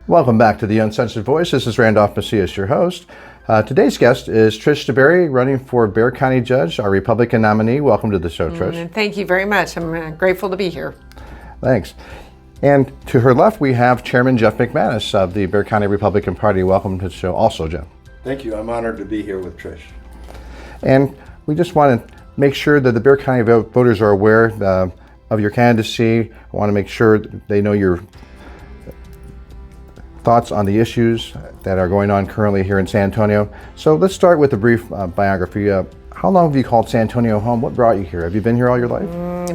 Welcome back to The Uncensored Voice. This is Randolph Macias, your host. Today's guest is Trish DeBerry, running for Bexar County Judge, our Republican nominee. Welcome to the show, Trish. Thank you very much. I'm grateful to be here. Thanks. And to her left, we have Chairman Jeff McManus of the Bexar County Republican Party. Welcome to the show also, Jeff. Thank you. I'm honored to be here with Trish. And we just want to make sure that the Bexar County voters are aware of your candidacy. I want to make sure they know your thoughts on the issues that are going on currently here in San Antonio. So let's start with a brief biography. How long have you called San Antonio home? What brought you here? Have you been here all your life?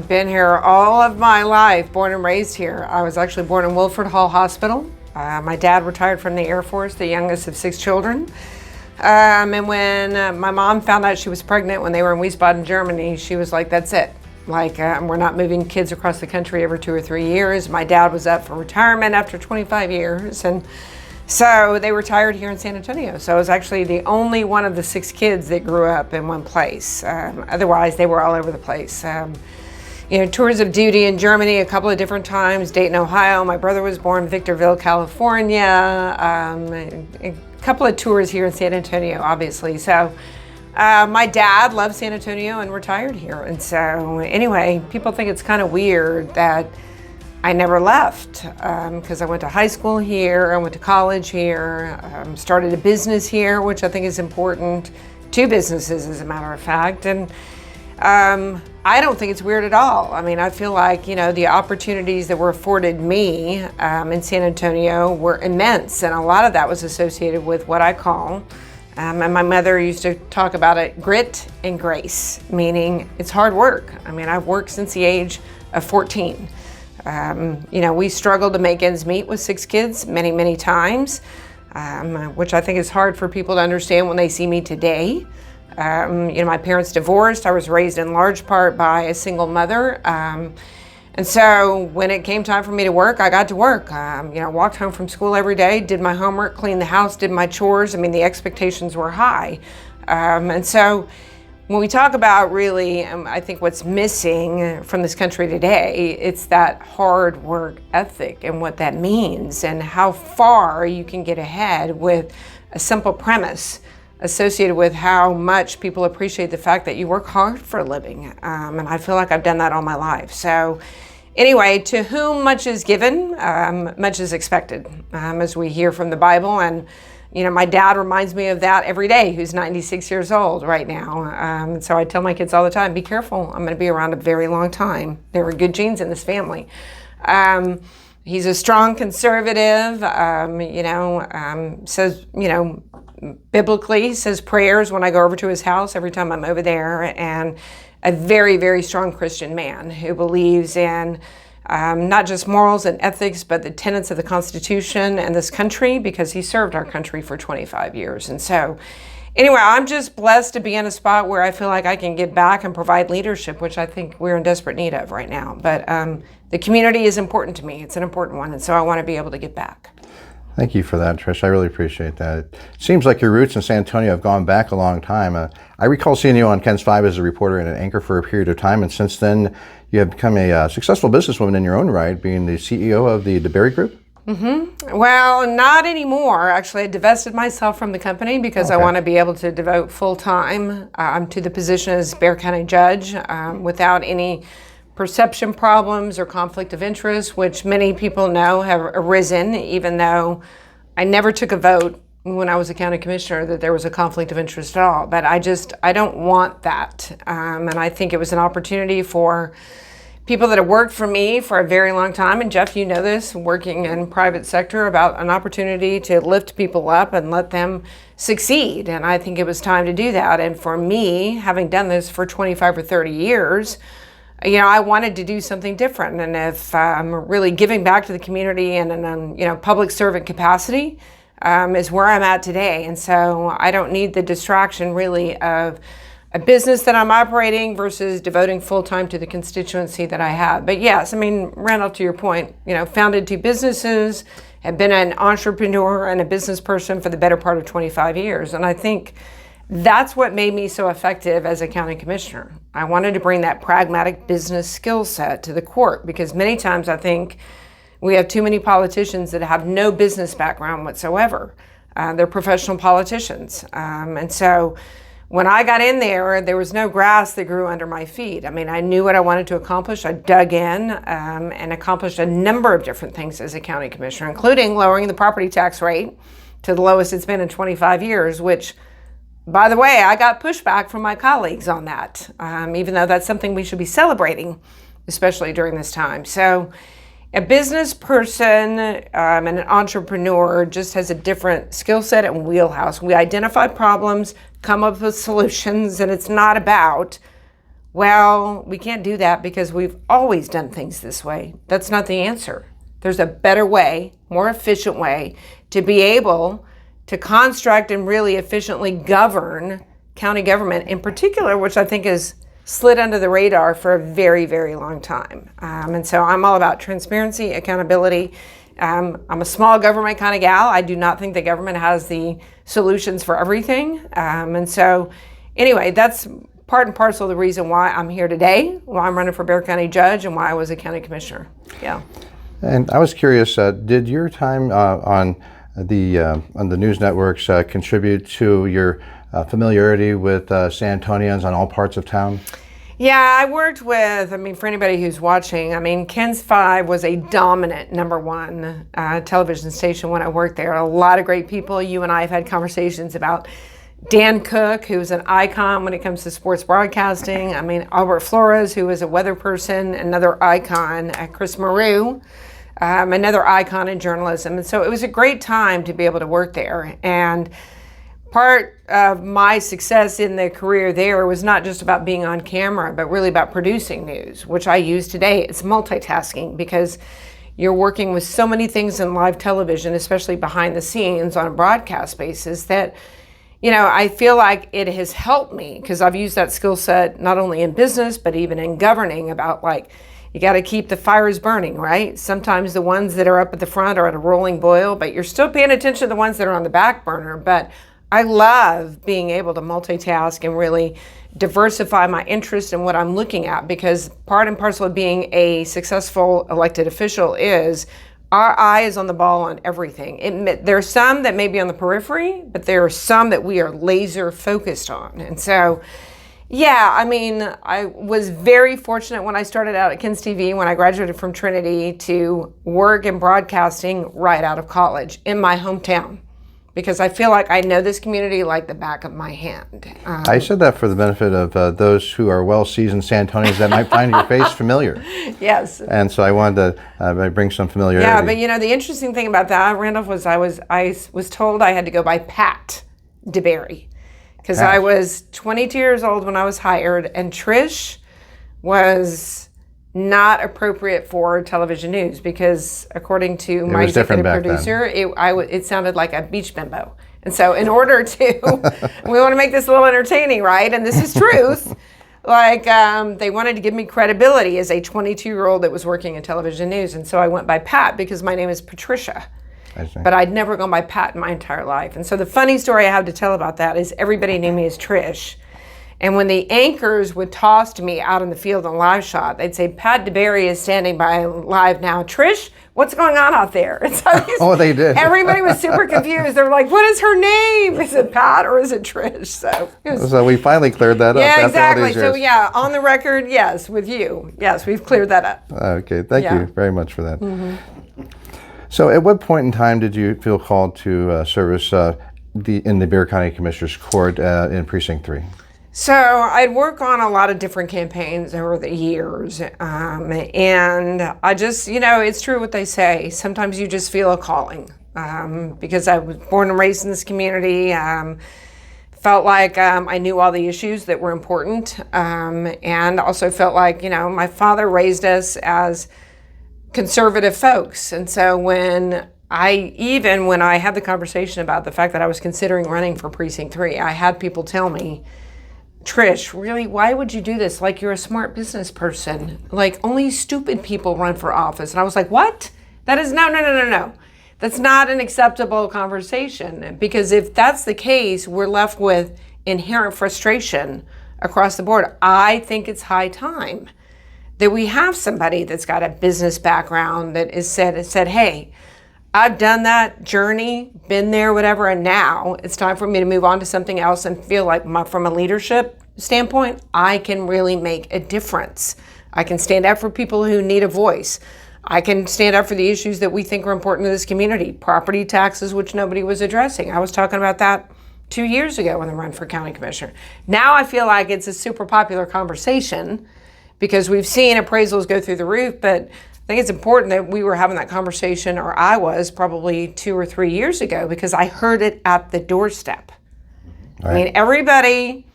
Been here all of my life, born and raised here. I was actually born in Wilford Hall Hospital. My dad retired from the Air Force, the youngest of 6 children. And when my mom found out she was pregnant when they were in Wiesbaden, Germany, she was like, that's it. We're not moving kids across the country every 2 or 3 years. My dad was up for retirement after 25 years. And so they retired here in San Antonio. So I was actually the only one of the 6 kids that grew up in one place. Otherwise, they were all over the place. Tours of duty in Germany a couple of different times, Dayton, Ohio. My brother was born in Victorville, California. A couple of tours here in San Antonio, obviously. So my dad loved San Antonio and retired here. And so anyway, people think it's kind of weird that I never left because I went to high school here, I went to college here, started a business here, which I think is important. 2 businesses, as a matter of fact. And I don't think it's weird at all. I mean, I feel like, the opportunities that were afforded me in San Antonio were immense. And a lot of that was associated with what I call, and my mother used to talk about it, grit and grace, meaning it's hard work. I mean, I've worked since the age of 14. We struggled to make ends meet with 6 kids many, many times, which I think is hard for people to understand when they see me today. My parents divorced. I was raised in large part by a single mother. And so when it came time for me to work, I got to work. Walked home from school every day, did my homework, cleaned the house, did my chores. I mean, the expectations were high. And so when we talk about really, I think what's missing from this country today, it's that hard work ethic and what that means and how far you can get ahead with a simple premise associated with how much people appreciate the fact that you work hard for a living. And I feel like I've done that all my life. So anyway, to whom much is given, much is expected, as we hear from the Bible. And, my dad reminds me of that every day, who's 96 years old right now. So I tell my kids all the time, be careful. I'm going to be around a very long time. There are good genes in this family. He's a strong conservative, says, biblically, says prayers when I go over to his house every time I'm over there, and a very, very strong Christian man who believes in not just morals and ethics, but the tenets of the Constitution and this country, because he served our country for 25 years. And so anyway, I'm just blessed to be in a spot where I feel like I can give back and provide leadership, which I think we're in desperate need of right now. But the community is important to me. It's an important one. And so I want to be able to give back. Thank you for that, Trish. I really appreciate that. It seems like your roots in San Antonio have gone back a long time. I recall seeing you on KENS 5 as a reporter and an anchor for a period of time, and since then you have become a successful businesswoman in your own right, being the CEO of the DeBerry Group. Mm-hmm. Well, not anymore. Actually, I divested myself from the company because I want to be able to devote full time to the position as Bexar County Judge without any perception problems or conflict of interest, which many people know have arisen, even though I never took a vote when I was a county commissioner that there was a conflict of interest at all. But I don't want that. And I think it was an opportunity for people that have worked for me for a very long time, and Jeff, you know this, working in private sector, about an opportunity to lift people up and let them succeed. And I think it was time to do that. And for me, having done this for 25 or 30 years, I wanted to do something different. And if I'm really giving back to the community in an public servant capacity is where I'm at today. And so I don't need the distraction really of a business that I'm operating versus devoting full time to the constituency that I have. But yes, Randall, to your point, founded 2 businesses, have been an entrepreneur and a business person for the better part of 25 years. And I think that's what made me so effective as a county commissioner. I wanted to bring that pragmatic business skill set to the court, because many times I think We have too many politicians that have no business background whatsoever. They're professional politicians. And so when I got in there was no grass that grew under my feet. I mean, I knew what I wanted to accomplish. I dug in and accomplished a number of different things as a county commissioner, including lowering the property tax rate to the lowest it's been in 25 years, which, by the way, I got pushback from my colleagues on that, even though that's something we should be celebrating, especially during this time. So a business person and an entrepreneur just has a different skill set and wheelhouse. We identify problems, come up with solutions, and it's not about, well, we can't do that because we've always done things this way. That's not the answer. There's a better way, more efficient way to be able to construct and really efficiently govern county government in particular, which I think is slid under the radar for a very, very long time. And so I'm all about transparency, accountability. I'm a small government kind of gal. I do not think the government has the solutions for everything. And so anyway, that's part and parcel of the reason why I'm here today, why I'm running for Bexar County Judge, and why I was a county commissioner. Yeah. And I was curious, did your time on the news networks contribute to your familiarity with San Antonians on all parts of town? Yeah, I worked with, for anybody who's watching, KENS 5 was a dominant #1 television station when I worked there. A lot of great people. You and I have had conversations about Dan Cook, who's an icon when it comes to sports broadcasting. Albert Flores, who is a weather person, another icon. Chris Maru, another icon in journalism. And so it was a great time to be able to work there. And part of my success in the career there was not just about being on camera, but really about producing news, which I use today. It's multitasking because you're working with so many things in live television, especially behind the scenes on a broadcast basis, that, I feel like it has helped me because I've used that skill set not only in business, but even in governing about you got to keep the fires burning, right? Sometimes the ones that are up at the front are at a rolling boil, but you're still paying attention to the ones that are on the back burner. But I love being able to multitask and really diversify my interest in what I'm looking at, because part and parcel of being a successful elected official is our eye is on the ball on everything. There are some that may be on the periphery, but there are some that we are laser focused on. And so, yeah, I was very fortunate when I started out at KENS TV, when I graduated from Trinity, to work in broadcasting right out of college in my hometown, because I feel like I know this community like the back of my hand. I said that for the benefit of those who are well-seasoned San Antonians that might find your face familiar. Yes. And so I wanted to bring some familiarity. Yeah, but the interesting thing about that, Randolph, was I was told I had to go by Pat DeBerry, because I was 22 years old when I was hired, and Trish was not appropriate for television news because, according to my executive producer, it sounded like a beach bimbo. And so in order to, we want to make this a little entertaining, right? And this is truth. They wanted to give me credibility as a 22-year-old that was working in television news. And so I went by Pat because my name is Patricia. But I'd never gone by Pat in my entire life. And so the funny story I have to tell about that is everybody knew me as Trish. And when the anchors would toss to me out in the field on live shot, they'd say, Pat DeBerry is standing by live now. Trish, what's going on out there? And so they did. Everybody was super confused. They were like, what is her name? Is it Pat or is it Trish? So we finally cleared that up. Yeah, exactly. So yeah, on the record, yes, with you. Yes, we've cleared that up. Okay, thank you very much for that. Mm-hmm. So at what point in time did you feel called to service in the Bexar County Commissioner's Court in Precinct 3? So I'd work on a lot of different campaigns over the years, and I just, it's true what they say. Sometimes you just feel a calling, because I was born and raised in this community, felt like I knew all the issues that were important, and also felt like, my father raised us as conservative folks. And so when I had the conversation about the fact that I was considering running for Precinct 3, I had people tell me, Trish, really, why would you do this? You're a smart business person. Only stupid people run for office. And I was like, what? That is, no. That's not an acceptable conversation. Because if that's the case, we're left with inherent frustration across the board. I think it's high time that we have somebody that's got a business background that is said, hey, I've done that journey, been there, whatever, and now it's time for me to move on to something else and feel like from a leadership standpoint, I can really make a difference. I can stand up for people who need a voice. I can stand up for the issues that we think are important to this community. Property taxes, which nobody was addressing. I was talking about that 2 years ago when I ran for county commissioner. Now I feel like it's a super popular conversation because we've seen appraisals go through the roof, but I think it's important that we were having that conversation, or I was probably 2 or 3 years ago, because I heard it at the doorstep. Right. I mean, everybody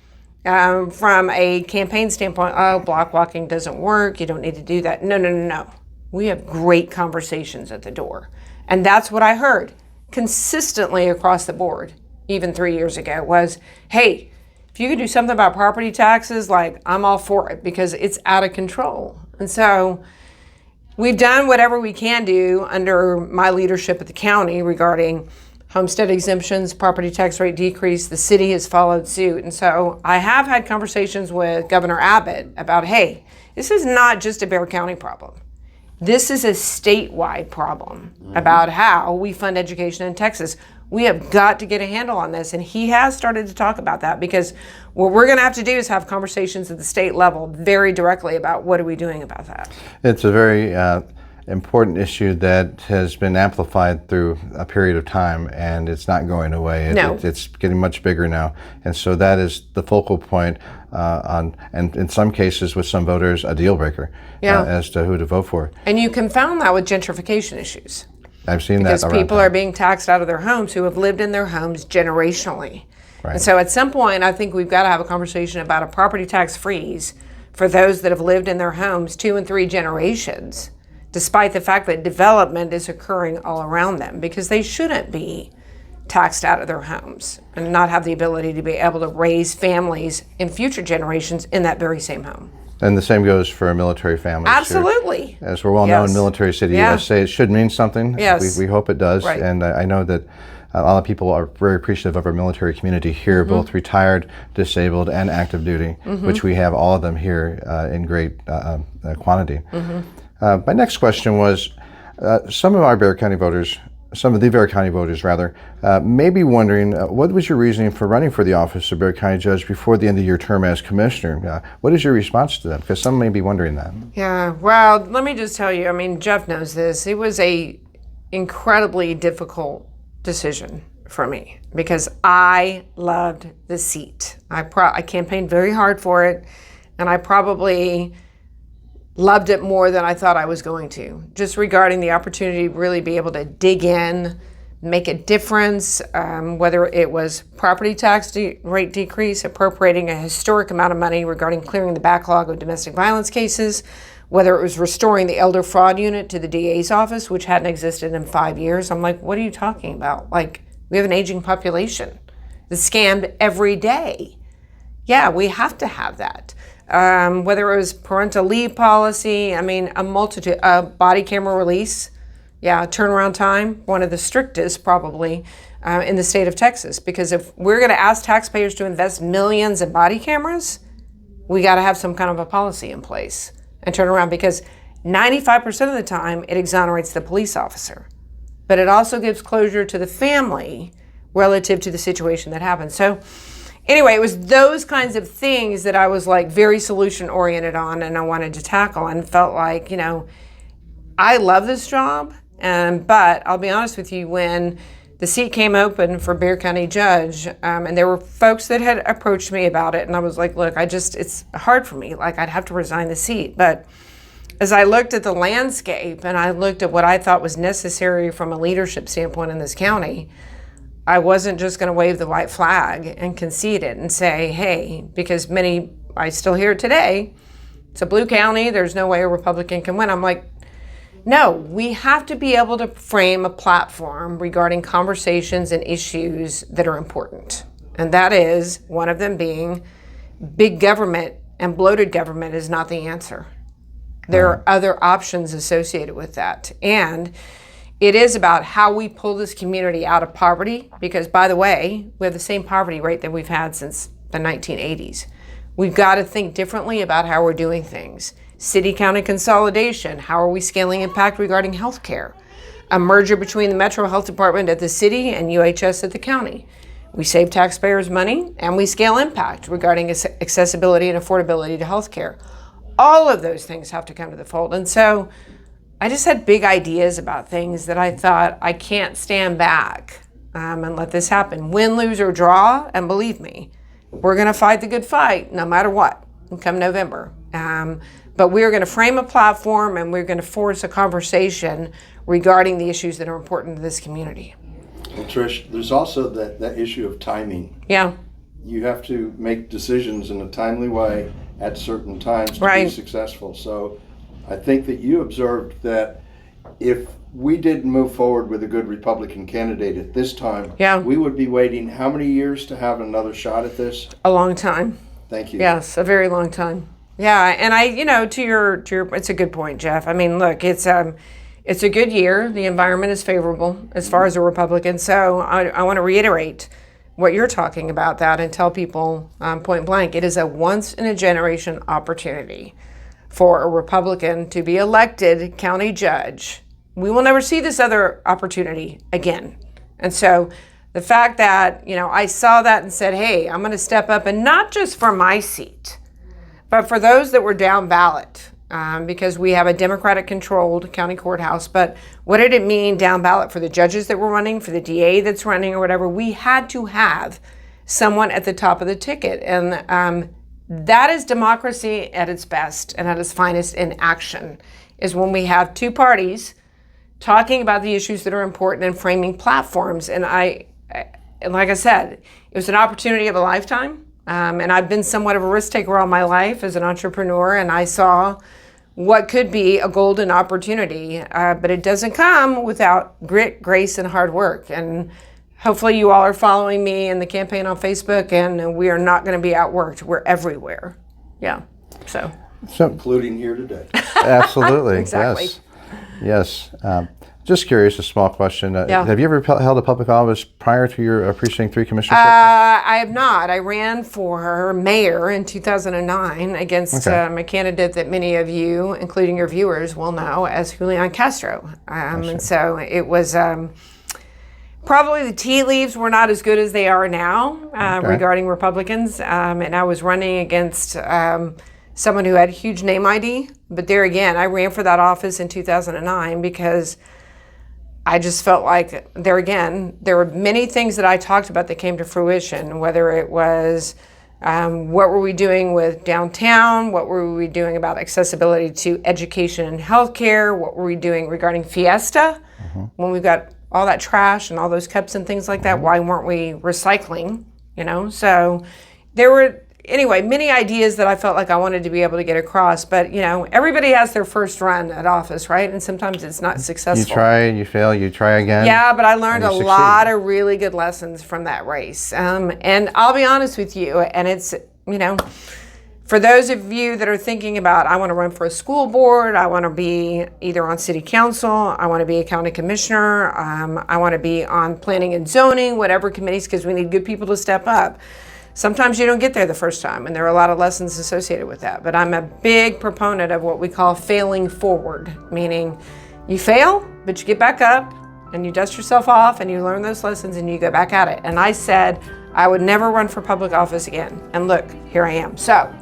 from a campaign standpoint, oh, block walking doesn't work, you don't need to do that. No. We have great conversations at the door. And that's what I heard consistently across the board, even 3 years ago, was, hey, if you could do something about property taxes, like, I'm all for it because it's out of control. And so we've done whatever we can do under my leadership at the county regarding homestead exemptions, property tax rate decrease. The city has followed suit. And so I have had conversations with Governor Abbott about, hey, this is not just a Bexar County problem. This is a statewide problem about how we fund education in Texas. We have got to get a handle on this. And he has started to talk about that, because what we're going to have to do is have conversations at the state level very directly about what are we doing about that. It's a very important issue that has been amplified through a period of time, and it's not going away. It's getting much bigger now. And so that is the focal point and in some cases with some voters, a deal breaker as to who to vote for. And you confound that with gentrification issues. I've seen because that because people are being taxed out of their homes who have lived in their homes generationally. Right. And so at some point, I think we've got to have a conversation about a property tax freeze for those that have lived in their homes 2 and 3 generations, despite the fact that development is occurring all around them, because they shouldn't be taxed out of their homes and not have the ability to be able to raise families in future generations in that very same home. And the same goes for military families. Absolutely. Here. As we're well known, Military City USA, it should mean something. Yes. We hope it does. Right. And I know that a lot of people are very appreciative of our military community here, both retired, disabled, and active duty, which we have all of them here in great quantity. My next question was, some of the Bexar County voters may be wondering, what was your reasoning for running for the office of Bexar County Judge before the end of your term as commissioner? What is your response to that? Because some may be wondering that. Yeah, well, let me just tell you, I mean, Jeff knows this. It was a incredibly difficult decision for me because I loved the seat. I campaigned very hard for it, and I probably loved it more than I thought I was going to, just regarding the opportunity to really be able to dig in, make a difference, whether it was property tax rate decrease, appropriating a historic amount of money regarding clearing the backlog of domestic violence cases, whether it was restoring the elder fraud unit to the DA's office, which hadn't existed in 5 years. I'm like, what are you talking about? Like, we have an aging population that's scammed every day. Yeah, we have to have that. Whether it was parental leave policy, I mean, a multitude, body camera release, turnaround time, one of the strictest probably in the state of Texas. Because if we're going to ask taxpayers to invest millions in body cameras, we got to have some kind of a policy in place and turn around, because 95% of the time it exonerates the police officer. But it also gives closure to the family relative to the situation that happened. So anyway, it was those kinds of things that I was like very solution oriented on, and I wanted to tackle, and felt like, you know, I love this job. But I'll be honest with you, when the seat came open for Bexar County Judge, and there were folks that had approached me about it, and I was like, look, it's hard for me. Like, I'd have to resign the seat. But as I looked at the landscape and I looked at what I thought was necessary from a leadership standpoint in this county, I wasn't just going to wave the white flag and concede it and say, hey, because I still hear it today, it's a blue county, there's no way a Republican can win. I'm like, no, we have to be able to frame a platform regarding conversations and issues that are important. And that is one of them being big government and bloated government is not the answer. There are other options associated with that. And it is about how we pull this community out of poverty, because, by the way, we have the same poverty rate that we've had since the 1980s. We've got to think differently about how we're doing things. City-county consolidation. How are we scaling impact regarding healthcare? A merger between the Metro Health Department at the city and UHS at the county. We save taxpayers money and we scale impact regarding accessibility and affordability to healthcare. All of those things have to come to the fold. And so I just had big ideas about things that I thought I can't stand back and let this happen. Win, lose, or draw, and believe me, we're going to fight the good fight no matter what come November. But we're going to frame a platform and we're going to force a conversation regarding the issues that are important to this community. Well, Trish, there's also that issue of timing. Yeah. You have to make decisions in a timely way at certain times to be successful. So I think that you observed that if we didn't move forward with a good Republican candidate at this time, we would be waiting how many years to have another shot at this? A long time. Thank you. Yes, a very long time. Yeah, and to your, it's a good point, Jeff. I mean, look, it's a good year. The environment is favorable as far as a Republican. So I want to reiterate what you're talking about that and tell people point blank, it is a once in a generation opportunity for a Republican to be elected county judge. We will never see this other opportunity again. And so the fact that, I saw that and said, hey, I'm going to step up, and not just for my seat, but for those that were down ballot, because we have a Democratic-controlled county courthouse. But what did it mean down ballot for the judges that were running, for the DA that's running or whatever? We had to have someone at the top of the ticket. And that is democracy at its best and at its finest in action, is when we have two parties talking about the issues that are important and framing platforms. And like I said, it was an opportunity of a lifetime. And I've been somewhat of a risk taker all my life as an entrepreneur, and I saw what could be a golden opportunity, but it doesn't come without grit, grace, and hard work. And hopefully you all are following me in the campaign on Facebook, and we are not going to be outworked. We're everywhere. Yeah. So including here today. Absolutely. Exactly. Yes. Just curious, a small question. Have you ever held a public office prior to your Precinct 3 commissionership? I have not. I ran for mayor in 2009 against a candidate that many of you, including your viewers, will know as Julian Castro. And so it was probably the tea leaves were not as good as they are now regarding Republicans. And I was running against someone who had a huge name ID. But there again, I ran for that office in 2009 because I just felt like there were many things that I talked about that came to fruition, whether it was what were we doing with downtown, what were we doing about accessibility to education and healthcare, what were we doing regarding Fiesta, when we've got all that trash and all those cups and things like that, why weren't we recycling, So there were, anyway, many ideas that I felt like I wanted to be able to get across. But, everybody has their first run at office, right? And sometimes it's not successful. You try, you fail, you try again. Yeah, but I learned a lot of really good lessons from that race. And I'll be honest with you, and it's, for those of you that are thinking about, I want to run for a school board, I want to be either on city council, I want to be a county commissioner, I want to be on planning and zoning, whatever committees, because we need good people to step up. Sometimes you don't get there the first time, and there are a lot of lessons associated with that. But I'm a big proponent of what we call failing forward, meaning you fail, but you get back up, and you dust yourself off, and you learn those lessons, and you go back at it. And I said I would never run for public office again. And look, here I am. So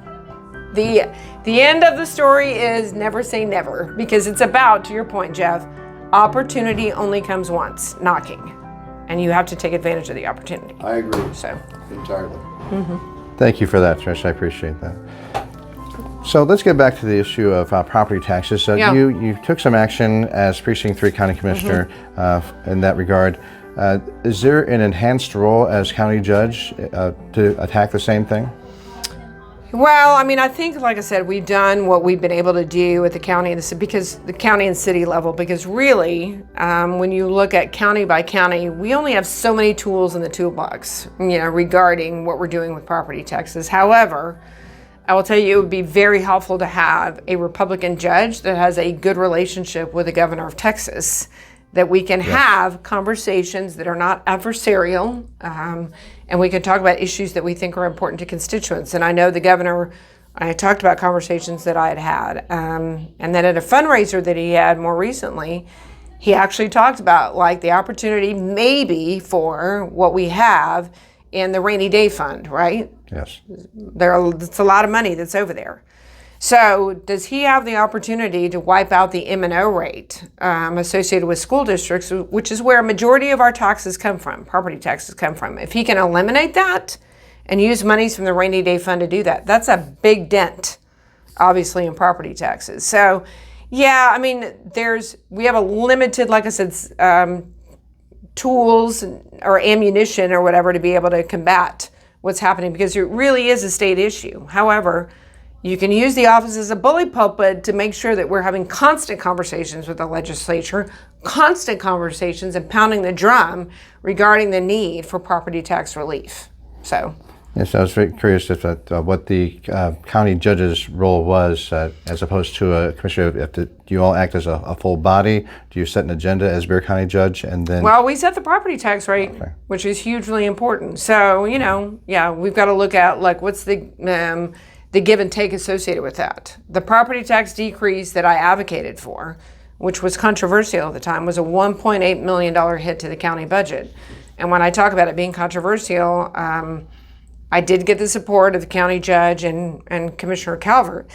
the end of the story is never say never, because it's about, to your point, Jeff, opportunity only comes once, knocking. And you have to take advantage of the opportunity. I agree. So entirely. Thank you for that, Trish. I appreciate that. So let's get back to the issue of property taxes. You took some action as Precinct 3 County Commissioner in that regard. Is there an enhanced role as county judge to attack the same thing? Well, I think, like I said, we've done what we've been able to do at the county and the county and city level, because really, when you look at county by county, we only have so many tools in the toolbox, regarding what we're doing with property taxes. However, I will tell you, it would be very helpful to have a Republican judge that has a good relationship with the governor of Texas, that we can have conversations that are not adversarial, and we can talk about issues that we think are important to constituents. And I know the governor I talked about conversations that I had had. And then at a fundraiser that he had more recently, he actually talked about like the opportunity maybe for what we have in the rainy day fund, right? Yes. It's a lot of money that's over there. So does he have the opportunity to wipe out the M&O rate associated with school districts, which is where a majority of our taxes come from, property taxes come from? If he can eliminate that and use monies from the rainy day fund to do that, that's a big dent, obviously, in property taxes. So, yeah, I mean, we have a limited, like I said, tools or ammunition or whatever to be able to combat what's happening, because it really is a state issue. However, you can use the office as a bully pulpit to make sure that we're having constant conversations with the legislature, constant conversations and pounding the drum regarding the need for property tax relief. So. Yes, I was very curious if what the county judge's role was as opposed to a commissioner. Do you all act as a full body? Do you set an agenda as Bexar County judge, and then? Well, we set the property tax rate, okay, which is hugely important. So we've got to look at like what's the give and take associated with that. The property tax decrease that I advocated for, which was controversial at the time, was a $1.8 million hit to the county budget. And when I talk about it being controversial, I did get the support of the county judge and Commissioner Calvert.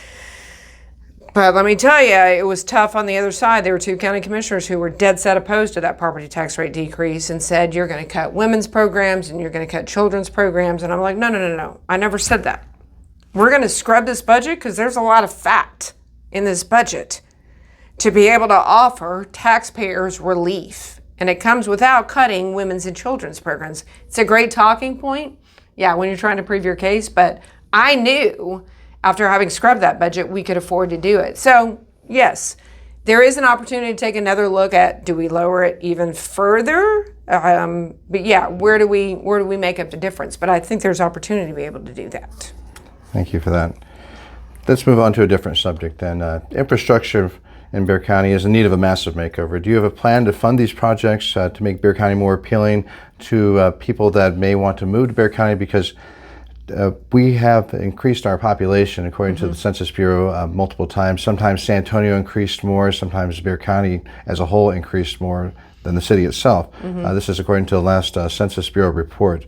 But let me tell you, it was tough on the other side. There were two county commissioners who were dead set opposed to that property tax rate decrease and said, you're going to cut women's programs and you're going to cut children's programs. And I'm like, no. I never said that. We're going to scrub this budget because there's a lot of fat in this budget to be able to offer taxpayers relief. And it comes without cutting women's and children's programs. It's a great talking point. Yeah, when you're trying to prove your case, but I knew after having scrubbed that budget, we could afford to do it. So yes, there is an opportunity to take another look at, do we lower it even further? But yeah, where do we make up the difference? But I think there's opportunity to be able to do that. Thank you for that. Let's move on to a different subject then. Infrastructure in Bexar County is in need of a massive makeover. Do you have a plan to fund these projects to make Bexar County more appealing to people that may want to move to Bexar County? Because we have increased our population, according to the Census Bureau, multiple times. Sometimes San Antonio increased more, sometimes Bexar County as a whole increased more than the city itself. This is according to the last Census Bureau report.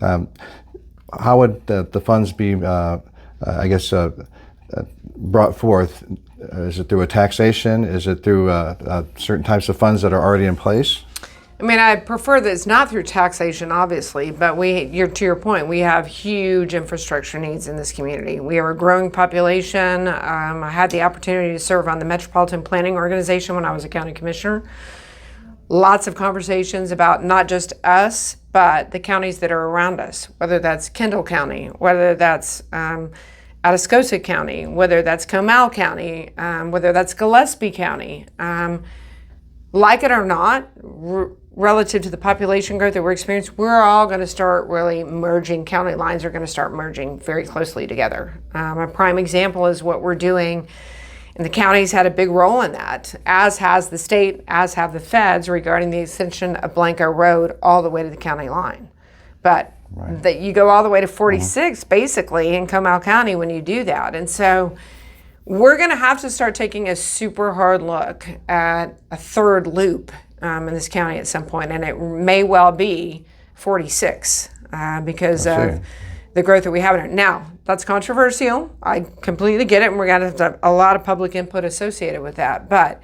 How would the funds be, brought forth? Is it through a taxation? Is it through certain types of funds that are already in place? I mean, I prefer that it's not through taxation, obviously, but to your point, we have huge infrastructure needs in this community. We are a growing population. I had the opportunity to serve on the Metropolitan Planning Organization when I was a county commissioner. Lots of conversations about not just us, but the counties that are around us, whether that's Kendall County, whether that's Atascosa County, whether that's Comal County, whether that's Gillespie County. Like it or not, relative to the population growth that we're experiencing, we're all going to start really merging. County lines are going to start merging very closely together. A prime example is what we're doing, and the counties had a big role in that, as has the state, as have the feds, regarding the extension of Blanco Road all the way to the county line. But that you go all the way to 46, basically, in Comal County when you do that. And so we're going to have to start taking a super hard look at a third loop in this county at some point, and it may well be 46 because of the growth that we have in it. Now, that's controversial. I completely get it, and we're going to have a lot of public input associated with that. But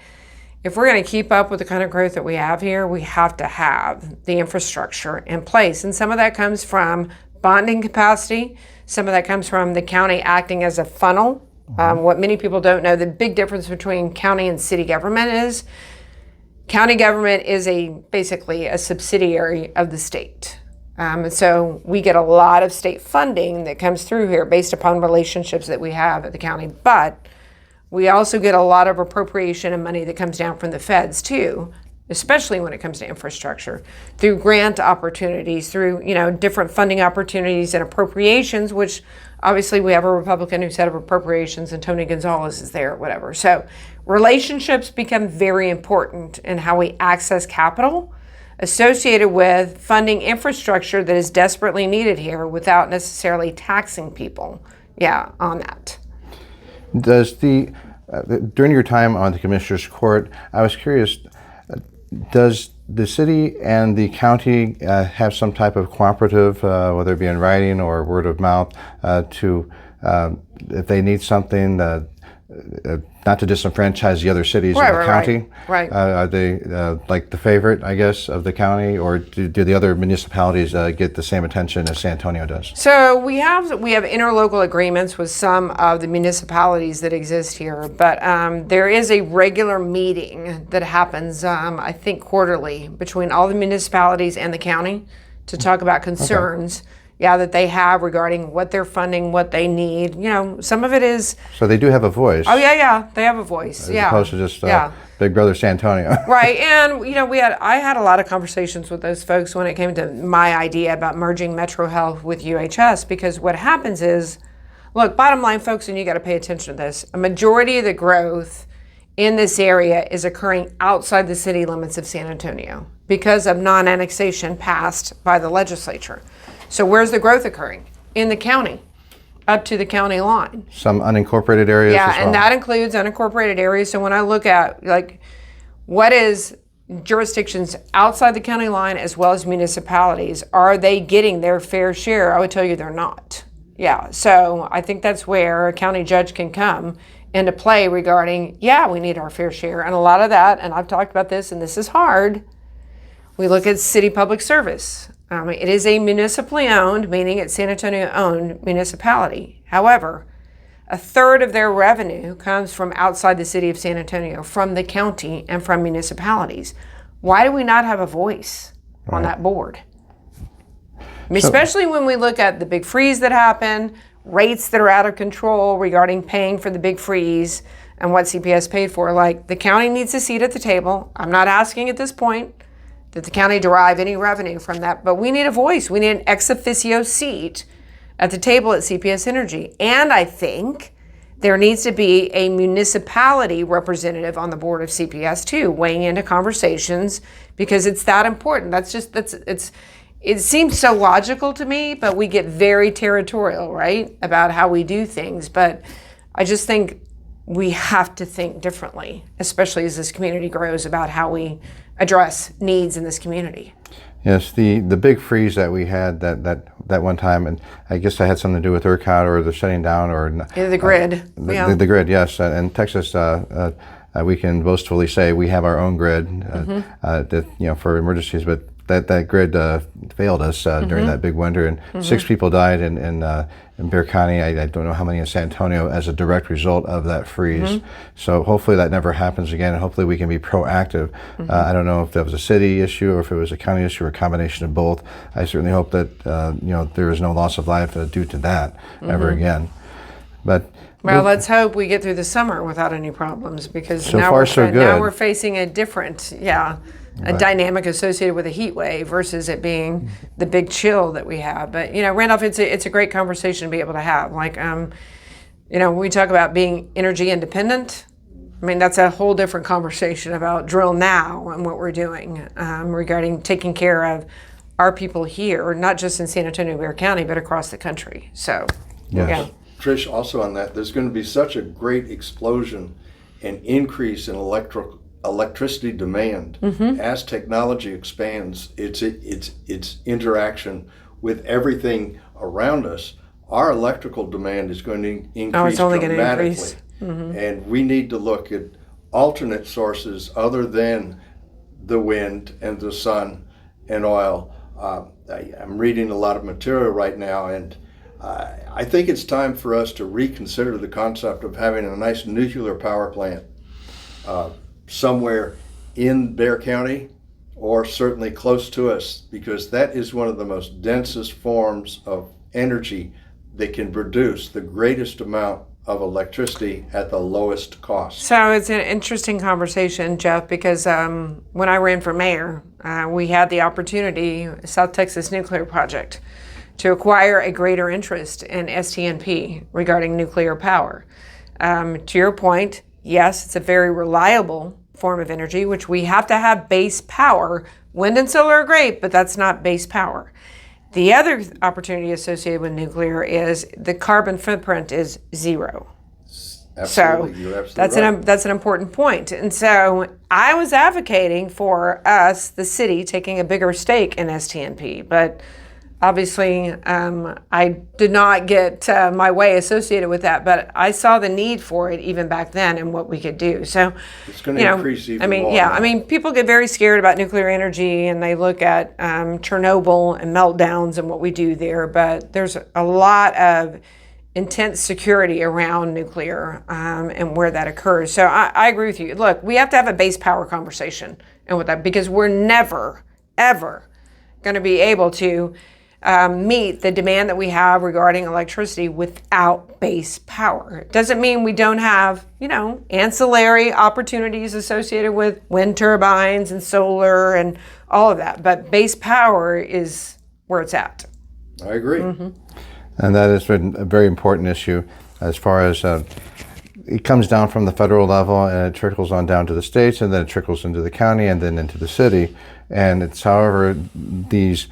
if we're going to keep up with the kind of growth that we have here, we have to have the infrastructure in place. And some of that comes from bonding capacity. Some of that comes from the county acting as a funnel. What many people don't know, the big difference between county and city government is county government is basically a subsidiary of the state. And so we get a lot of state funding that comes through here based upon relationships that we have at the county. But we also get a lot of appropriation and money that comes down from the feds too, especially when it comes to infrastructure, through grant opportunities, through different funding opportunities and appropriations, which obviously we have a Republican who's head of appropriations and Tony Gonzalez is there, whatever. So relationships become very important in how we access capital associated with funding infrastructure that is desperately needed here without necessarily taxing people on that. Does during your time on the Commissioner's Court, I was curious, does the city and the county have some type of cooperative, whether it be in writing or word of mouth, to if they need something, not to disenfranchise the other cities in the county? Right. Are they like the favorite, I guess, of the county, or do the other municipalities get the same attention as San Antonio does? So we have interlocal agreements with some of the municipalities that exist here, but there is a regular meeting that happens, I think quarterly, between all the municipalities and the county to talk about concerns. Okay. Yeah, that they have regarding what they're funding, what they need. You know, some of it is. So they do have a voice. Oh yeah, they have a voice. As opposed to just Big Brother San Antonio. Right, and you know, I had a lot of conversations with those folks when it came to my idea about merging Metro Health with UHS, because what happens is, look, bottom line, folks, and you got to pay attention to this. A majority of the growth in this area is occurring outside the city limits of San Antonio because of non-annexation passed by the legislature. So where's the growth occurring? In the county, up to the county line. Some unincorporated areas as well. Yeah, and that includes unincorporated areas. So when I look at, like, what is jurisdictions outside the county line as well as municipalities, are they getting their fair share? I would tell you they're not. Yeah, so I think that's where a county judge can come into play regarding, we need our fair share. And a lot of that, and I've talked about this, and this is hard, we look at city public service. It is a municipally owned, meaning it's San Antonio owned municipality. However, a third of their revenue comes from outside the city of San Antonio, from the county and from municipalities. Why do we not have a voice on that board? Especially when we look at the big freeze that happened, rates that are out of control regarding paying for the big freeze and what CPS paid for. Like, the county needs a seat at the table. I'm not asking at this point that the county derive any revenue from that, but we need a voice. We need an ex officio seat at the table at CPS Energy. And I think there needs to be a municipality representative on the board of CPS too, weighing into conversations, because it's that important. It seems so logical to me, but we get very territorial, right, about how we do things. But I just think we have to think differently, especially as this community grows, about how we address needs in this community. Yes, the big freeze that we had that one time, and I guess that had something to do with ERCOT or the shutting down or the grid. The grid, yes. And Texas, we can boastfully say we have our own grid that, for emergencies, but that grid failed us during that big winter, and 6 people died in Bexar County. I don't know how many in San Antonio as a direct result of that freeze. So hopefully that never happens again, and hopefully we can be proactive. I don't know if that was a city issue or if it was a county issue or a combination of both. I certainly hope that there is no loss of life due to that ever again. But well, let's hope we get through the summer without any problems, because so far so good. Now we're facing a different, a dynamic associated with a heat wave versus it being the big chill that we have. But Randolph, it's a great conversation to be able to have. Like, we talk about being energy independent. I mean, that's a whole different conversation about drill now and what we're doing regarding taking care of our people here, not just in San Antonio, Bexar County, but across the country. So, yes. Trish, also on that, there's going to be such a great explosion and increase in electricity demand as technology expands its interaction with everything around us. Our electrical demand is going to increase dramatically. And we need to look at alternate sources other than the wind and the sun and oil. I'm reading a lot of material right now, and I think it's time for us to reconsider the concept of having a nice nuclear power plant somewhere in Bexar County, or certainly close to us, because that is one of the most densest forms of energy that can produce the greatest amount of electricity at the lowest cost. So it's an interesting conversation, Jeff, because when I ran for mayor, we had the opportunity, South Texas Nuclear Project, to acquire a greater interest in STNP regarding nuclear power. To your point, yes, it's a very reliable form of energy, which we have to have base power. Wind and solar are great, but that's not base power. The other opportunity associated with nuclear is the carbon footprint is zero. Absolutely. So You're absolutely right. that's an important point. And so I was advocating for us, the city, taking a bigger stake in STNP, but obviously I did not get my way associated with that, but I saw the need for it even back then and what we could do. So It's going to increase even more. I mean, people get very scared about nuclear energy and they look at Chernobyl and meltdowns and what we do there, but there's a lot of intense security around nuclear and where that occurs. So I agree with you. Look, we have to have a base power conversation and with that, because we're never, ever going to be able to meet the demand that we have regarding electricity without base power. It doesn't mean we don't have, ancillary opportunities associated with wind turbines and solar and all of that. But base power is where it's at. I agree. Mm-hmm. And that has been a very important issue as far as it comes down from the federal level and it trickles on down to the states and then it trickles into the county and then into the city. And it's however these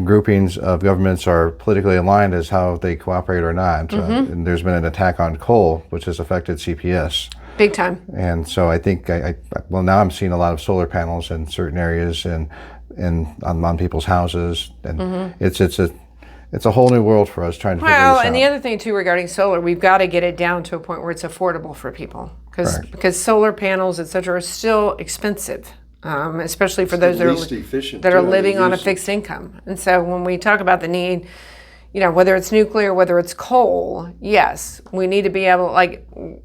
groupings of governments are politically aligned as how they cooperate or not. And there's been an attack on coal, which has affected CPS. Big time. And so I think, now I'm seeing a lot of solar panels in certain areas and on people's houses. And it's a whole new world for us trying to figure this out. Well, and the other thing too regarding solar, we've got to get it down to a point where it's affordable for people, because solar panels, et cetera, are still expensive. Especially for those that are living on a fixed income. And so when we talk about the need, whether it's nuclear, whether it's coal, yes, we need to be able,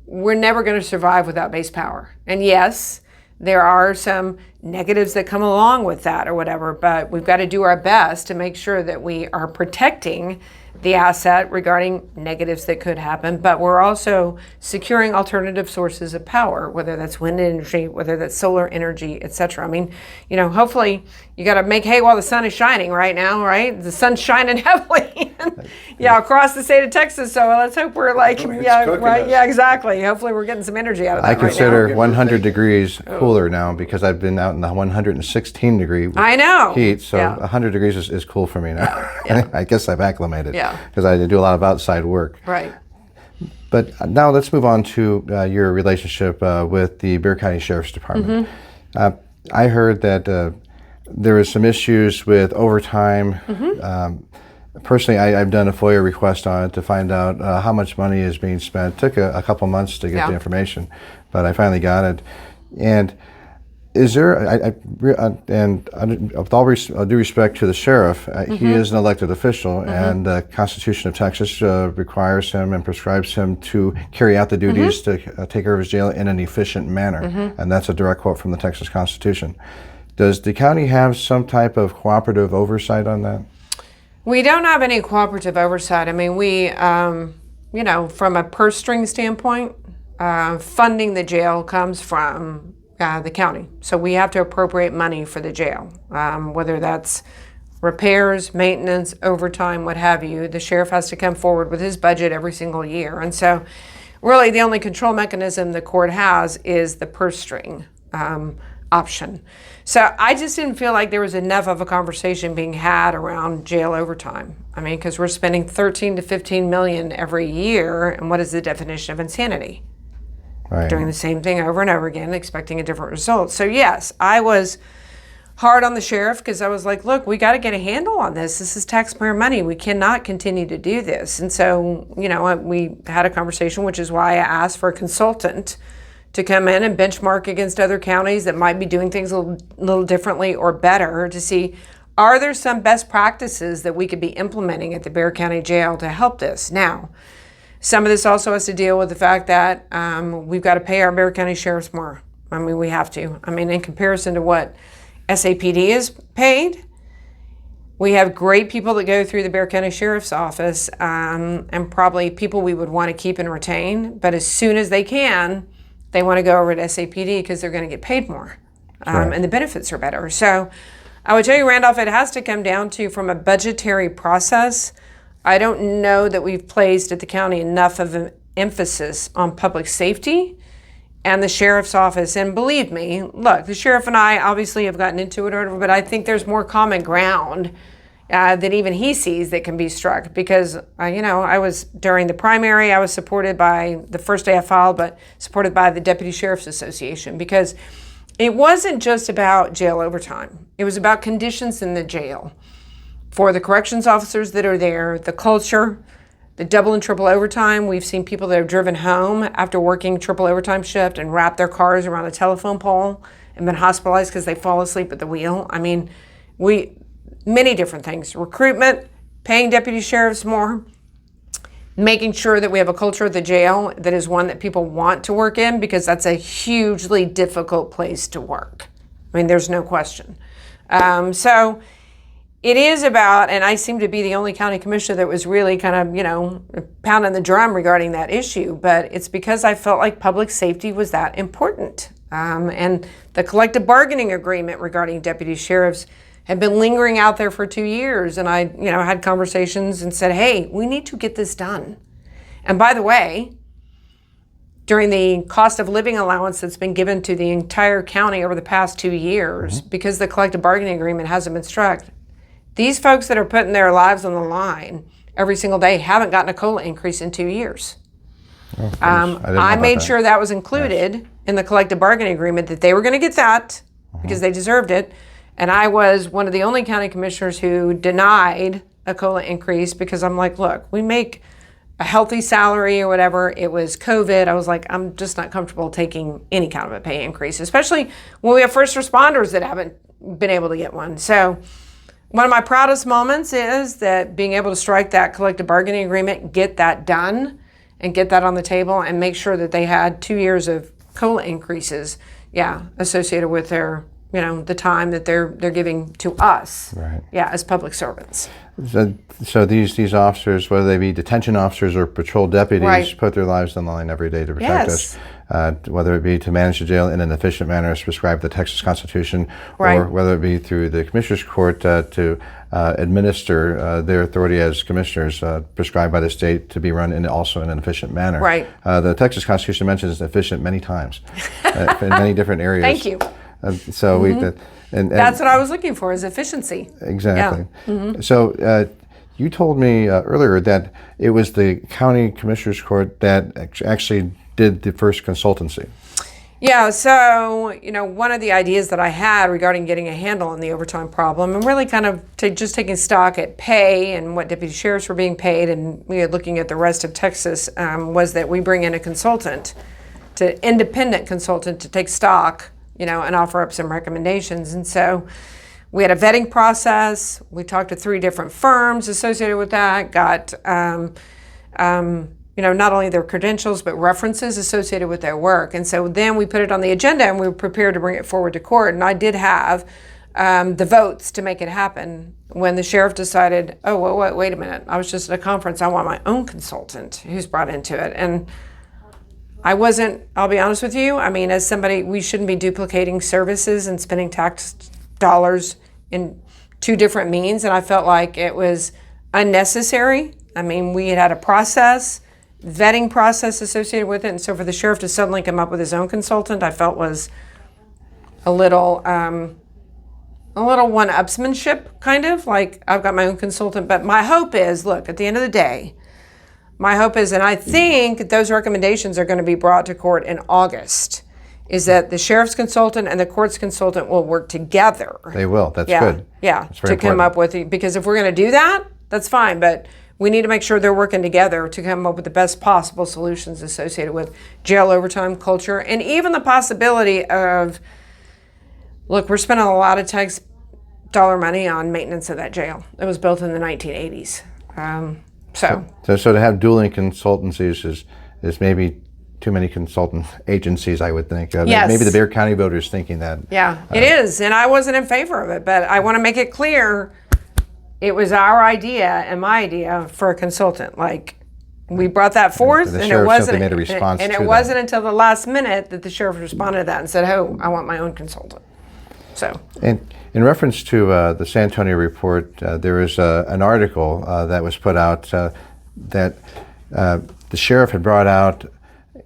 we're never going to survive without base power. And yes, there are some negatives that come along with that or whatever, but we've got to do our best to make sure that we are protecting the asset regarding negatives that could happen, but we're also securing alternative sources of power, whether that's wind energy, whether that's solar energy, et cetera. I mean, hopefully you got to make hay while the sun is shining right now, right? The sun's shining heavily, across the state of Texas. So let's hope we're exactly. Hopefully we're getting some energy out of that. I consider 100 degrees cooler now because I've been out in the 116 degree heat. So 100 degrees is cool for me now. Yeah. I guess I've acclimated. Yeah. Because I do a lot of outside work. Right. But now let's move on to your relationship with the Bexar County Sheriff's Department. I heard that there was some issues with overtime. Personally, I've done a FOIA request on it to find out how much money is being spent. It took a couple months to get the information, but I finally got it. And is there, with all due respect to the sheriff, he is an elected official, and the Constitution of Texas requires him and prescribes him to carry out the duties to take care of his jail in an efficient manner, and that's a direct quote from the Texas Constitution. Does the county have some type of cooperative oversight on that? We don't have any cooperative oversight. I mean, we, from a purse string standpoint, funding the jail comes from the county. So we have to appropriate money for the jail, whether that's repairs, maintenance, overtime, what have you. The sheriff has to come forward with his budget every single year. And so really the only control mechanism the court has is the purse string option. So I just didn't feel like there was enough of a conversation being had around jail overtime. I mean, because we're spending 13 to 15 million every year, and what is the definition of insanity? Right. Doing the same thing over and over again, expecting a different result. So yes, I was hard on the sheriff because I was like, look, we got to get a handle on this. This is taxpayer money. We cannot continue to do this. And so, we had a conversation, which is why I asked for a consultant to come in and benchmark against other counties that might be doing things a little differently or better to see, are there some best practices that we could be implementing at the Bexar County Jail to help this? Now, some of this also has to deal with the fact that we've got to pay our Bexar County sheriffs more. I mean, we have to. I mean, in comparison to what SAPD is paid, we have great people that go through the Bexar County Sheriff's Office and probably people we would want to keep and retain. But as soon as they can, they want to go over to SAPD because they're going to get paid more and the benefits are better. So I would tell you, Randolph, it has to come down to, from a budgetary process, I don't know that we've placed at the county enough of an emphasis on public safety and the sheriff's office. And believe me, look, the sheriff and I obviously have gotten into it or whatever, but I think there's more common ground that even he sees that can be struck. Because, I was, during the primary, I was supported by, the first day I filed, but supported by the Deputy Sheriff's Association, because it wasn't just about jail overtime. It was about conditions in the jail for the corrections officers that are there, the culture, the double and triple overtime. We've seen people that have driven home after working triple overtime shift and wrapped their cars around a telephone pole and been hospitalized because they fall asleep at the wheel. I mean, many different things. Recruitment, paying deputy sheriffs more, making sure that we have a culture at the jail that is one that people want to work in, because that's a hugely difficult place to work. I mean, there's no question. So it is about, and I seem to be the only county commissioner that was really kind of, pounding the drum regarding that issue, but it's because I felt like public safety was that important. And the collective bargaining agreement regarding deputy sheriffs had been lingering out there for 2 years. And I, had conversations and said, hey, we need to get this done. And by the way, during the cost of living allowance that's been given to the entire county over the past 2 years, because the collective bargaining agreement hasn't been struck, these folks that are putting their lives on the line every single day haven't gotten a COLA increase in 2 years. Oh, I made sure that was included in the collective bargaining agreement, that they were going to get that because they deserved it. And I was one of the only county commissioners who denied a COLA increase, because I'm like, look, we make a healthy salary or whatever. It was COVID. I was like, I'm just not comfortable taking any kind of a pay increase, especially when we have first responders that haven't been able to get one. So one of my proudest moments is that being able to strike that collective bargaining agreement, get that done, and get that on the table, and make sure that they had 2 years of COLA increases, associated with their, the time that they're giving to us, as public servants. So these officers, whether they be detention officers or patrol deputies, put their lives on the line every day to protect us. Whether it be to manage the jail in an efficient manner as prescribed by the Texas Constitution, or whether it be through the Commissioners Court to administer their authority as commissioners prescribed by the state to be run also in an efficient manner. The Texas Constitution mentions efficient many times in many different areas. Thank you. So and that's what I was looking for, is efficiency. Exactly. So you told me earlier that it was the County Commissioners Court that actually did the first consultancy. Yeah, so, one of the ideas that I had regarding getting a handle on the overtime problem, and really kind of just taking stock at pay and what deputy sheriffs were being paid, and looking at the rest of Texas, was that we bring in a consultant, independent consultant, to take stock, and offer up some recommendations. And so we had a vetting process. We talked to 3 different firms associated with that, got not only their credentials, but references associated with their work. And so then we put it on the agenda, and we were prepared to bring it forward to court. And I did have the votes to make it happen when the sheriff decided, oh, wait a minute. I was just at a conference. I want my own consultant who's brought into it. And I wasn't, I'll be honest with you, I mean, as somebody, we shouldn't be duplicating services and spending tax dollars in 2 different means. And I felt like it was unnecessary. I mean, we had a process, vetting process associated with it, and so for the sheriff to suddenly come up with his own consultant, I felt was a little one-upsmanship, kind of, like I've got my own consultant. But my hope is, look, at the end of the day, my hope is, and I think those recommendations are going to be brought to court in August, is that the sheriff's consultant and the court's consultant will work together. They will. That's good. Yeah, to come up with, because if we're going to do that, that's fine, but we need to make sure they're working together to come up with the best possible solutions associated with jail overtime culture, and even the possibility of, look, we're spending a lot of tax dollar money on maintenance of that jail. It was built in the 1980s. So to have dueling consultancies is maybe too many consultant agencies, I would think. Yes. Maybe the Bexar County voters thinking that. Yeah, it is, and I wasn't in favor of it, but I want to make it clear it was our idea and my idea for a consultant. Like, we brought that forth, and it wasn't made a response and to it wasn't until the last minute that the sheriff responded to that and said, "Oh, I want my own consultant." So, and in reference to the San Antonio report, there is an article that was put out that the sheriff had brought out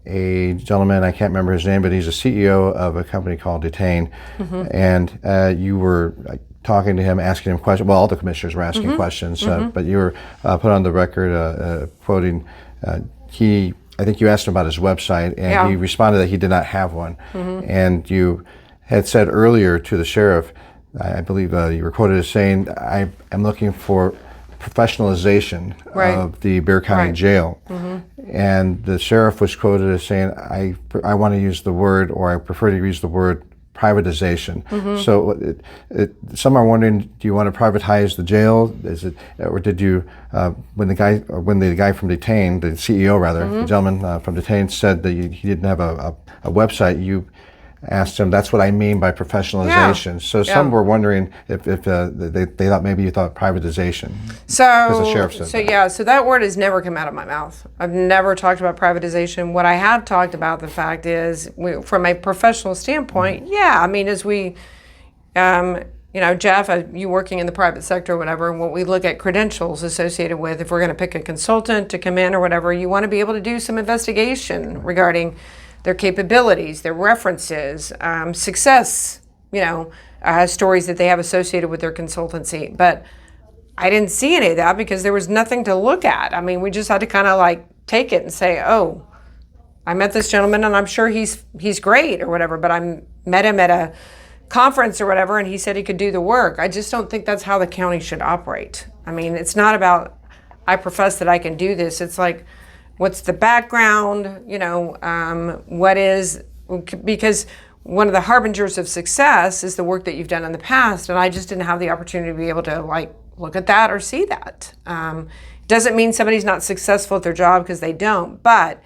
a gentleman, I can't remember his name, but he's a CEO of a company called Detain, and you were talking to him, asking him questions. Well, all the commissioners were asking questions, but you were put on the record quoting, I think you asked him about his website, and he responded that he did not have one. And you had said earlier to the sheriff, I believe you were quoted as saying, I am looking for professionalization of the Bexar County Jail. And the sheriff was quoted as saying, I want to use the word, or I prefer to use the word, privatization. So some are wondering, do you want to privatize the jail? Is it, or did you, when the guy from Detain, the CEO rather, the gentleman from Detain said that he didn't have a website, you asked him, that's what I mean by professionalization. So some were wondering if they thought maybe you thought privatization. Because the sheriff said that. So that word has never come out of my mouth. I've never talked about privatization. What I have talked about, the fact is, from a professional standpoint, I mean, as we, Jeff, you working in the private sector or whatever, when we look at credentials associated with, if we're going to pick a consultant to come in or whatever, you want to be able to do some investigation regarding their capabilities, their references, success, stories that they have associated with their consultancy. But I didn't see any of that because there was nothing to look at. I mean, we just had to kind of like take it and say, oh, I met this gentleman and I'm sure he's great or whatever, but I met him at a conference or whatever and he said he could do the work. I just don't think that's how the county should operate. I mean, it's not about, I profess that I can do this. It's like, what's the background, what is, because one of the harbingers of success is the work that you've done in the past, and I just didn't have the opportunity to be able to look at that or see that. Doesn't mean somebody's not successful at their job, because they don't, but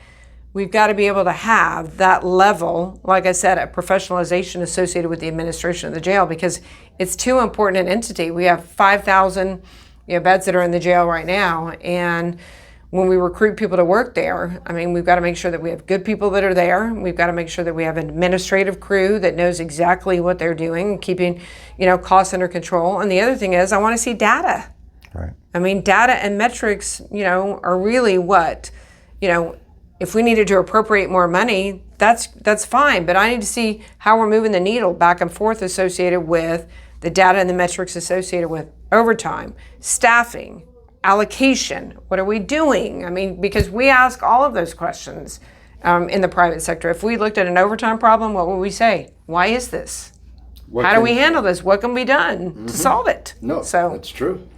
we've got to be able to have that level, like I said, a professionalization associated with the administration of the jail, because it's too important an entity. We have 5,000 beds that are in the jail right now, and when we recruit people to work there, I mean, we've got to make sure that we have good people that are there. We've got to make sure that we have an administrative crew that knows exactly what they're doing, keeping, costs under control. And the other thing is, I want to see data. Right. I mean, data and metrics, are really what, if we needed to appropriate more money, that's fine. But I need to see how we're moving the needle back and forth associated with the data and the metrics associated with overtime, staffing, allocation, what are we doing? I mean, because we ask all of those questions in the private sector. If we looked at an overtime problem, what would we say? Why is this? How do we handle this? What can be done to solve it? No, so that's true.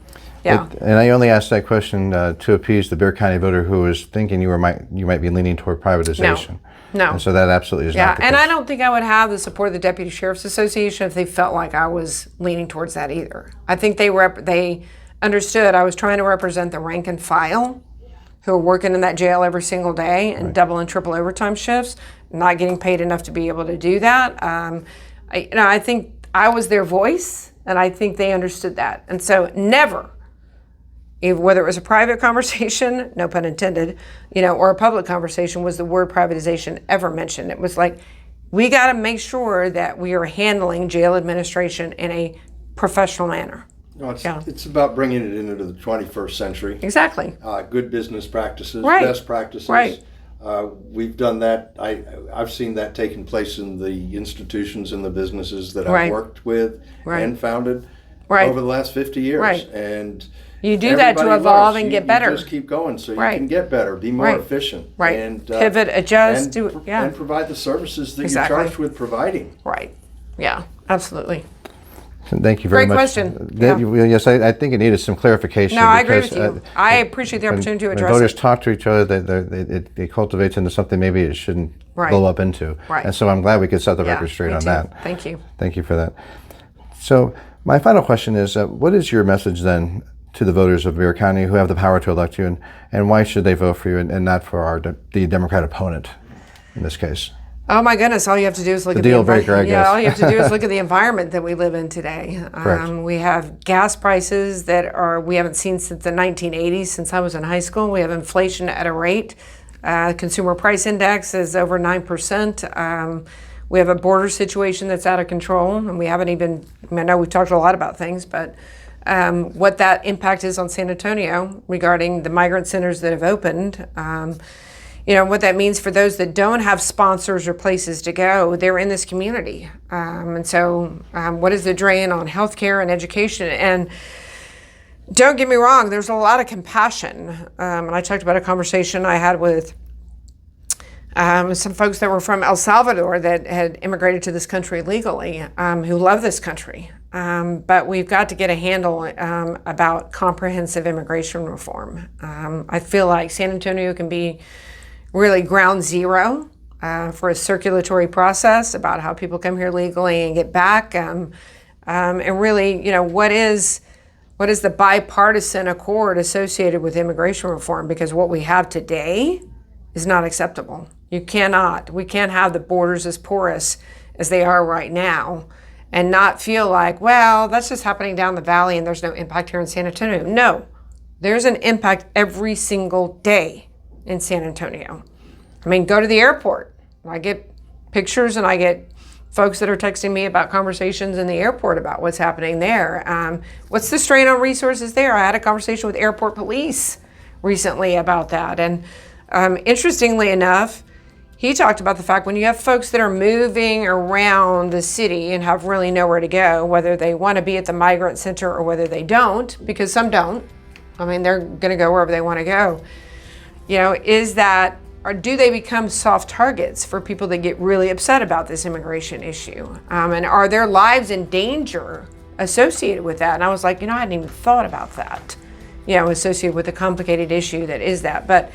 Yeah. And I only asked that question to appease the Bexar County voter who was thinking you might be leaning toward privatization. No. And so that absolutely is not the case. And I don't think I would have the support of the Deputy Sheriff's Association if they felt like I was leaning towards that either. I think they understood I was trying to represent the rank and file who are working in that jail every single day and double and triple overtime shifts, not getting paid enough to be able to do that. I think I was their voice, and I think they understood that. And so never, whether it was a private conversation, no pun intended, or a public conversation, was the word privatization ever mentioned. It was like, we got to make sure that we are handling jail administration in a professional manner. No, it's about bringing it into the 21st century. Exactly. Good business practices, Right. best practices. Right. We've done that. I've seen that taking place in the institutions and the businesses that Right. I've worked with Right. and founded Right. over the last 50 years. Right. And You do that to everybody evolve loves. and You get better. You just keep going so Right. you can get better, be more Right. efficient. Right. And, Pivot, adjust, and provide the services that Exactly. you're charged with providing. Right. Yeah, absolutely. Thank you very Great much. question. Yes, I think it needed some clarification. No, I agree because, with you. I appreciate the opportunity to when address voters it. talk to each other, it cultivates into something maybe it shouldn't Right. blow up into. Right. And so I'm glad we could set the Yeah, record straight me on too. that. Thank you. Thank you for that. So my final question is, what is your message then to the voters of Bexar County who have the power to elect you, and why should they vote for you and not for the Democrat opponent in this case? Oh my goodness! All you have to do is look at deal the breaker, I guess. Yeah, all you have to do is look at the environment that we live in today. Correct. We have gas prices that we haven't seen since the 1980s. Since I was in high school, we have inflation at a rate. Consumer price index is over 9%. We have a border situation that's out of control, and we haven't even. I know we've talked a lot about things, but what that impact is on San Antonio regarding the migrant centers that have opened. what that means for those that don't have sponsors or places to go, they're in this community. And so what is the drain on healthcare and education? And don't get me wrong, there's a lot of compassion. And I talked about a conversation I had with some folks that were from El Salvador that had immigrated to this country legally, who love this country. But we've got to get a handle about comprehensive immigration reform. I feel like San Antonio can be really ground zero for a circulatory process about how people come here legally and get back. And really, what is the bipartisan accord associated with immigration reform? Because what we have today is not acceptable. We can't have the borders as porous as they are right now and not feel like, well, that's just happening down the valley and there's no impact here in San Antonio. No, there's an impact every single day in San Antonio. I mean, go to the airport. I get pictures and I get folks that are texting me about conversations in the airport about what's happening there. What's the strain on resources there? I had a conversation with airport police recently about that. And interestingly enough, he talked about the fact when you have folks that are moving around the city and have really nowhere to go, whether they want to be at the migrant center or whether they don't, because some don't. I mean, they're going to go wherever they want to go. Or do they become soft targets for people that get really upset about this immigration issue? And are their lives in danger associated with that? And I was like, I hadn't even thought about that, associated with the complicated issue that is that. But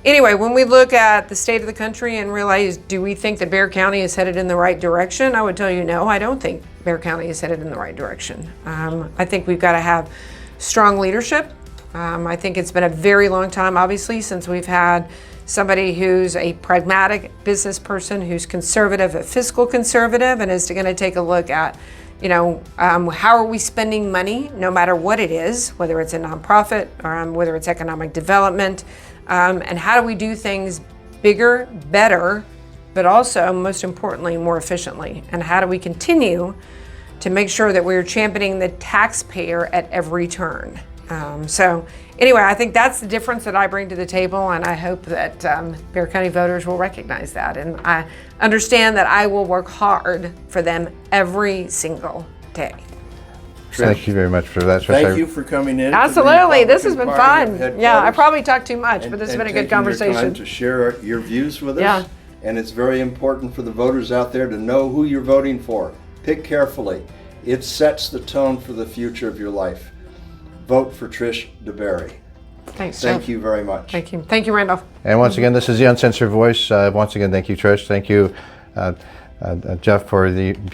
anyway, when we look at the state of the country and realize, do we think that Bexar County is headed in the right direction? I would tell you, no, I don't think Bexar County is headed in the right direction. I think we've got to have strong leadership. I think it's been a very long time, obviously, since we've had somebody who's a pragmatic business person, who's conservative, a fiscal conservative, and is going to take a look at, how are we spending money, no matter what it is, whether it's a nonprofit or whether it's economic development, and how do we do things bigger, better, but also, most importantly, more efficiently? And how do we continue to make sure that we're championing the taxpayer at every turn? So anyway, I think that's the difference that I bring to the table, and I hope that Bexar County voters will recognize that. And I understand that I will work hard for them every single day. Thank you very much for that. Thank you for coming in. Absolutely. This has been fun. Yeah, I probably talked too much, but this has been a good conversation. Your time to share your views with us. Yeah. And it's very important for the voters out there to know who you're voting for. Pick carefully. It sets the tone for the future of your life. Vote for Trish DeBerry. Thanks, Jeff. Thank you very much. Thank you. Thank you, Randolph. And once again, this is the Uncensored Voice. Once again, thank you, Trish. Thank you, Jeff, for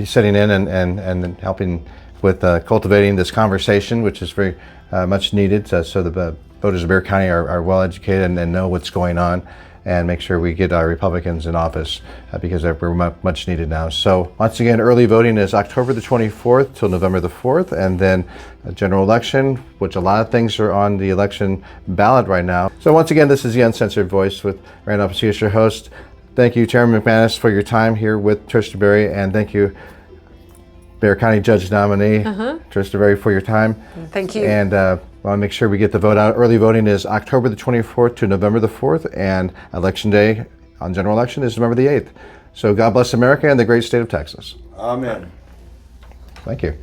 sitting in and helping with cultivating this conversation, which is very much needed, so the voters of Bexar County are well educated and know what's going on, and make sure we get our Republicans in office because we're much needed now. So once again, early voting is October the 24th till November the 4th, and then a general election, which a lot of things are on the election ballot right now. So once again, this is the Uncensored Voice with Randolph Pacius, your host. Thank you, Chairman McManus, for your time here with Trish DeBerry, and thank you, Bexar County Judge nominee, Trish DeBerry, for your time. Thank you. And I want to make sure we get the vote out. Early voting is October the 24th to November the 4th, and Election Day on general election is November the 8th. So God bless America and the great state of Texas. Amen. Thank you.